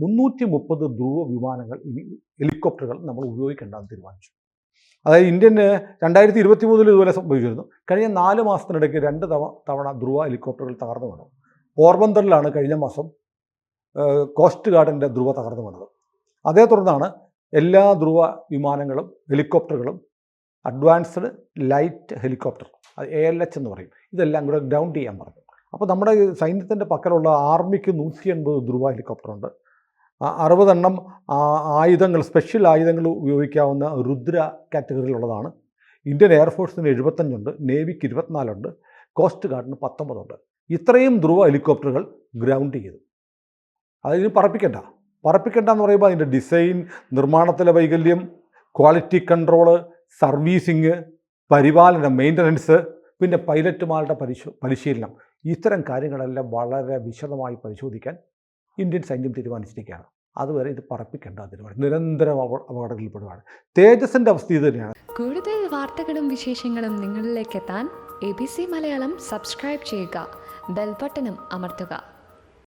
330 ധ്രുവ വിമാനങ്ങൾ ഇനി ഹെലികോപ്റ്ററുകൾ നമ്മൾ ഉപയോഗിക്കേണ്ടെന്ന് തീരുമാനിച്ചു. അതായത് ഇന്ത്യൻ 2023 ഇതുപോലെ സംഭവിച്ചിരുന്നു. കഴിഞ്ഞ 4 മാസത്തിനിടയ്ക്ക് 2 തവണ ധ്രുവ ഹെലികോപ്റ്ററുകൾ തകർന്നു വീണു. പോർബന്തറിലാണ് കഴിഞ്ഞ മാസം കോസ്റ്റ് ഗാർഡിൻ്റെ ധ്രുവ തകർന്നു വീണത്. അതേ തുടർന്നാണ് എല്ലാ ധ്രുവ വിമാനങ്ങളും ഹെലികോപ്റ്ററുകളും അഡ്വാൻസ്ഡ് ലൈറ്റ് ഹെലികോപ്റ്റർ, അത് ALH എന്ന് പറയും, ഇതെല്ലാം കൂടെ ഗ്രൗണ്ട് ചെയ്യാൻ പറഞ്ഞു. അപ്പോൾ നമ്മുടെ സൈന്യത്തിൻ്റെ പക്കലുള്ള ആർമിക്ക് 180 ധ്രുവ ഹെലികോപ്റ്ററുണ്ട്. 60 എണ്ണം ആയുധങ്ങൾ, സ്പെഷ്യൽ ആയുധങ്ങൾ ഉപയോഗിക്കാവുന്ന രുദ്ര കാറ്റഗറിയിലുള്ളതാണ്. ഇന്ത്യൻ എയർഫോഴ്സിന് 75 ഉണ്ട്, നേവിക്ക് 24 ഉണ്ട്, കോസ്റ്റ് ഗാർഡിന് 19 ഉണ്ട്. ഇത്രയും ധ്രുവ ഹെലികോപ്റ്ററുകൾ ഗ്രൗണ്ട് ചെയ്തു. അതിന് പറപ്പിക്കണ്ട എന്ന് പറയുമ്പോൾ അതിൻ്റെ ഡിസൈൻ, നിർമ്മാണത്തിലെ വൈകല്യം, ക്വാളിറ്റി കൺട്രോള്, സർവീസിങ്, പരിപാലനം, മെയിൻ്റനൻസ്, പിന്നെ പൈലറ്റുമാരുടെ പരിശീലനം, ഇത്തരം കാര്യങ്ങളെല്ലാം വളരെ വിശദമായി പരിശോധിക്കാൻ ഇന്ത്യൻ സൈന്യം തീരുമാനിച്ചിരിക്കുകയാണ്. അതുവരെ ഇത് പറപ്പിക്കേണ്ട, അതിന് നിരന്തരം അപകടങ്ങളിൽപ്പെടുകയാണ്. തേജസിൻ്റെ അവസ്ഥ ഇത് തന്നെയാണ്. കൂടുതൽ വാർത്തകളും വിശേഷങ്ങളും നിങ്ങളിലേക്ക് എത്താൻ ABC മലയാളം സബ്സ്ക്രൈബ് ചെയ്യുക, ബെൽ ബട്ടണും അമർത്തുക.